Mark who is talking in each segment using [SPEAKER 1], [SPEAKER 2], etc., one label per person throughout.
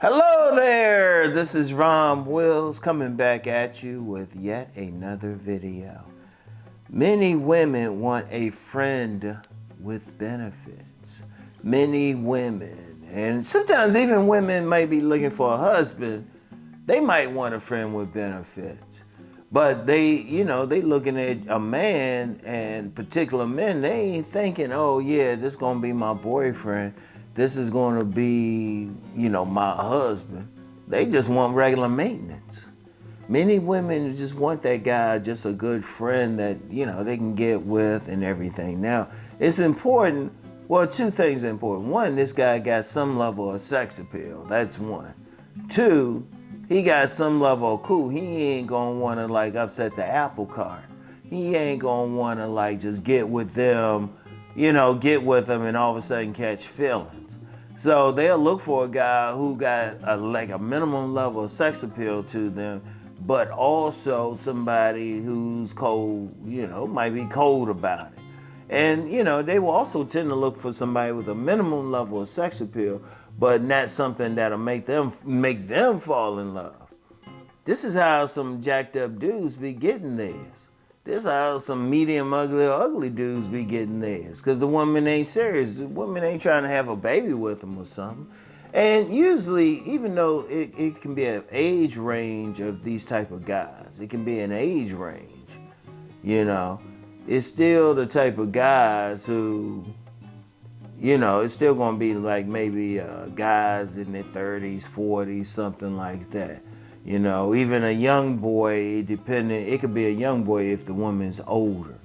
[SPEAKER 1] Hello there, this is Rom Wills coming back at you with yet another video. Many women want a friend with benefits. Many women, and sometimes even women might be looking for a husband, they might want a friend with benefits. But they looking at a man, and particular men, they ain't thinking, oh yeah, this gonna be my boyfriend. This is going to be, my husband. They just want regular maintenance. Many women just want that guy, just a good friend that, they can get with and everything. Now, it's important, well, two things are important. One, this guy got some level of sex appeal. That's one. Two, he got some level of cool. He ain't going to want to, upset the apple cart. He ain't going to want to, just get with them, and all of a sudden catch feelings. So they'll look for a guy who got a minimum level of sex appeal to them, but also somebody who's cold, might be cold about it. And, they will also tend to look for somebody with a minimum level of sex appeal, but not something that'll make them fall in love. This is how some jacked up dudes be getting theirs. This is how some medium ugly or ugly dudes be getting theirs. Because the woman ain't serious. The woman ain't trying to have a baby with them or something. And usually, even though it can be an age range of these type of guys, it can be an age range, it's still the type of guys who, it's still going to be maybe guys in their 30s, 40s, something like that. Even a young boy, it could be a young boy if the woman's older.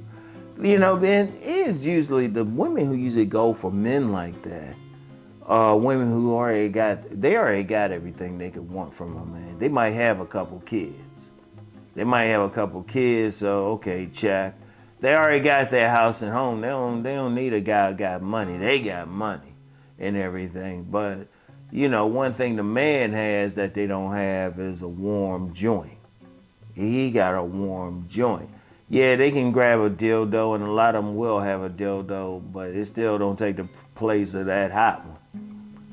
[SPEAKER 1] And it's usually the women who usually go for men like that. Women who already got everything they could want from a man. They might have a couple kids. So okay, check. They already got their house and home. They don't need a guy who got money. They got money and everything. But one thing the man has that they don't have is a warm joint. He got a warm joint. Yeah, they can grab a dildo, and a lot of them will have a dildo, but it still don't take the place of that hot one.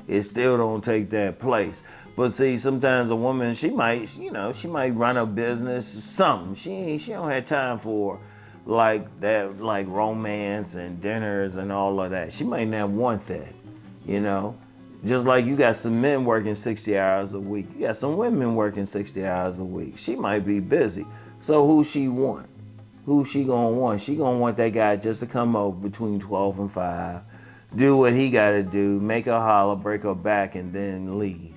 [SPEAKER 1] It still don't take that place. But see, sometimes a woman, she might run a business, something. She don't have time for romance and dinners and all of that. She might not want that, Just like you got some men working 60 hours a week. You got some women working 60 hours a week. She might be busy. So who she want? Who she gonna want? She gonna want that guy just to come over between 12 and 5, do what he gotta do, make her holler, break her back, and then leave.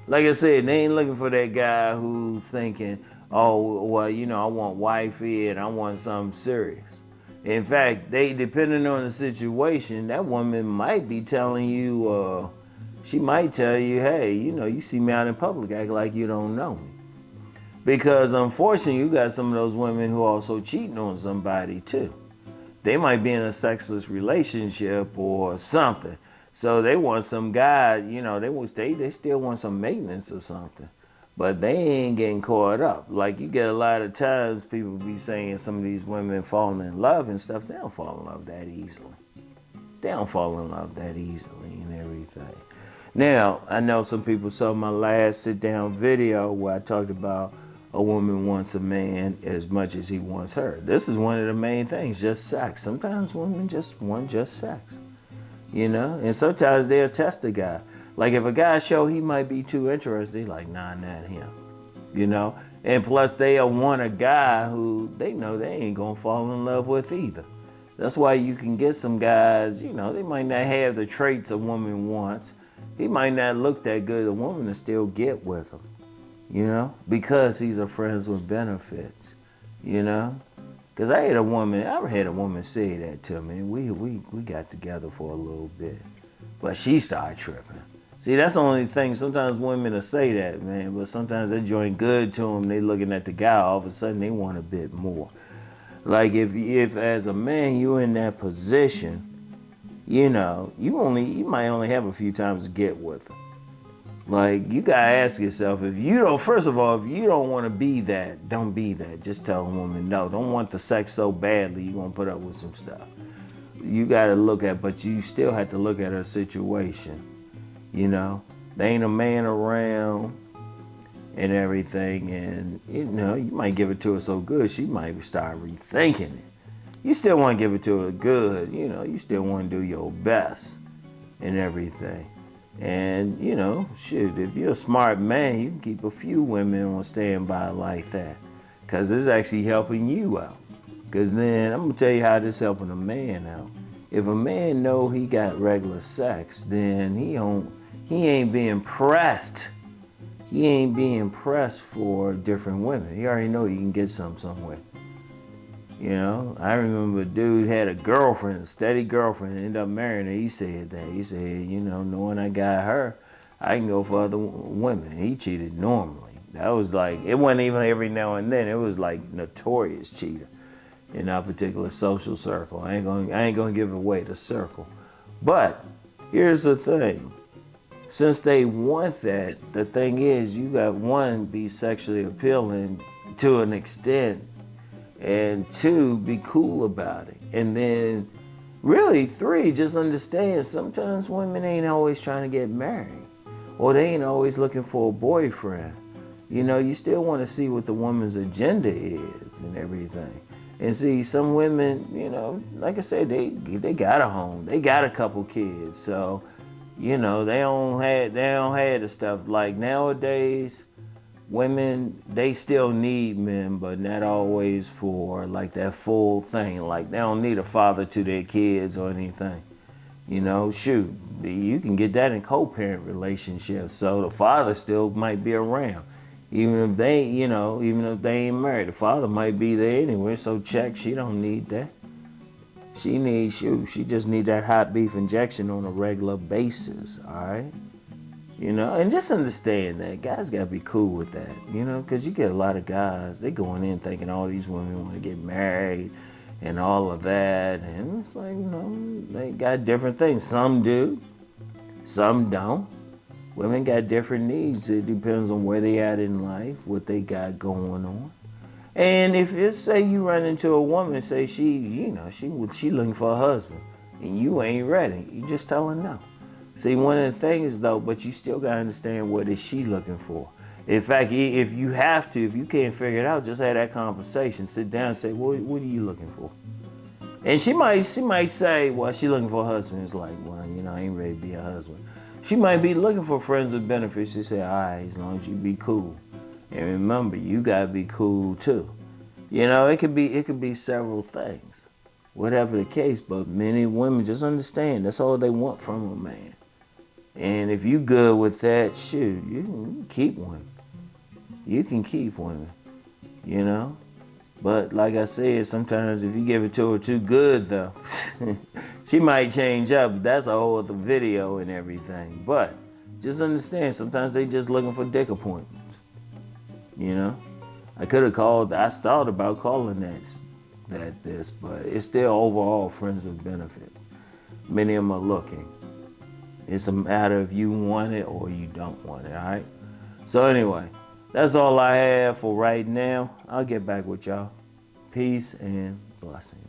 [SPEAKER 1] Like I said, they ain't looking for that guy who's thinking, oh, well, I want wifey and I want something serious. In fact, depending on the situation, that woman might be telling you, she might tell you, hey, you see me out in public, act like you don't know me. Because unfortunately, you got some of those women who are also cheating on somebody too. They might be in a sexless relationship or something. So they want some guy, they still want some maintenance or something. But they ain't getting caught up. Like you get a lot of times people be saying some of these women falling in love and stuff. They don't fall in love that easily. And everything. Now, I know some people saw my last sit down video where I talked about a woman wants a man as much as he wants her. This is one of the main things, just sex. Sometimes women just want sex, and sometimes they'll test a guy. Like if a guy show he might be too interested, like, nah, not him, And plus they'll want a guy who they know they ain't gonna fall in love with either. That's why you can get some guys, they might not have the traits a woman wants. He might not look that good, a woman to still get with him, because he's a friends with benefits, Because I had a woman say that to me. We got together for a little bit, but she started tripping. See, that's the only thing. Sometimes women will say that, man, but sometimes that joint good to them. They looking at the guy, all of a sudden they want a bit more. Like if as a man you in that position, you might only have a few times to get with them. Like you gotta ask yourself, first of all, if you don't want to be that, don't be that. Just tell a woman no. Don't want the sex so badly you're gonna put up with some stuff. You gotta but you still have to look at her situation. There ain't a man around and everything. And, you know, you might give it to her so good, she might start rethinking it. You still want to give it to her good. You know, you still want to do your best and everything. And, you know, shit, if you're a smart man, you can keep a few women on standby like that. Because it's actually helping you out. Because then, I'm going to tell you how this helping a man out. If a man know he got regular sex, then he ain't being pressed. He ain't being pressed for different women. He already know he can get some somewhere. You know, I remember a dude had a girlfriend, a steady girlfriend, ended up marrying her. He said that. He said, you know, knowing I got her, I can go for other women. He cheated normally. That was like, it wasn't even every now and then. It was like notorious cheater in that particular social circle. I ain't gonna give away the circle. But here's the thing. Since they want that, the thing is, you got one, be sexually appealing to an extent, and two, be cool about it. And then really three, just understand sometimes women ain't always trying to get married, or they ain't always looking for a boyfriend. You know, you still want to see what the woman's agenda is and everything. And see, some women, you know, like I said, they got a home, they got a couple kids, so you know, they don't have the stuff. Like nowadays, women, they still need men, but not always for like that full thing. Like they don't need a father to their kids or anything. You know, shoot, you can get that in co-parent relationships. So the father still might be around. Even if they ain't married, the father might be there anyway. So check, she don't need that. She just need that hot beef injection on a regular basis, all right? You know, and just understand that guys gotta be cool with that, you know, because you get a lot of guys, they going in thinking all these women want to get married and all of that, and it's like, you know, they got different things. Some do, some don't. Women got different needs. It depends on where they at in life, what they got going on. And if it's, say you run into a woman, say she looking for a husband, and you ain't ready, you just tell her no. See, one of the things though, but you still gotta understand what is she looking for. In fact, if you can't figure it out, just have that conversation. Sit down and say, what are you looking for? And she might say, well, she looking for a husband. It's like, well, you know, I ain't ready to be a husband. She might be looking for friends with benefits. She say, all right, as long as you be cool. And remember, you gotta be cool too. You know, it could be several things, whatever the case. But many women just understand that's all they want from a man. And if you good with that, shoot, you can keep women. You can keep women, you know. But like I said, sometimes if you give it to her too good, though, she might change up. But that's a whole other video and everything. But just understand, sometimes they just looking for dick appointments. You know, I thought about calling this, but it's still overall friends with benefits. Many of them are looking. It's a matter if you want it or you don't want it, all right? So anyway, that's all I have for right now. I'll get back with y'all. Peace and blessings.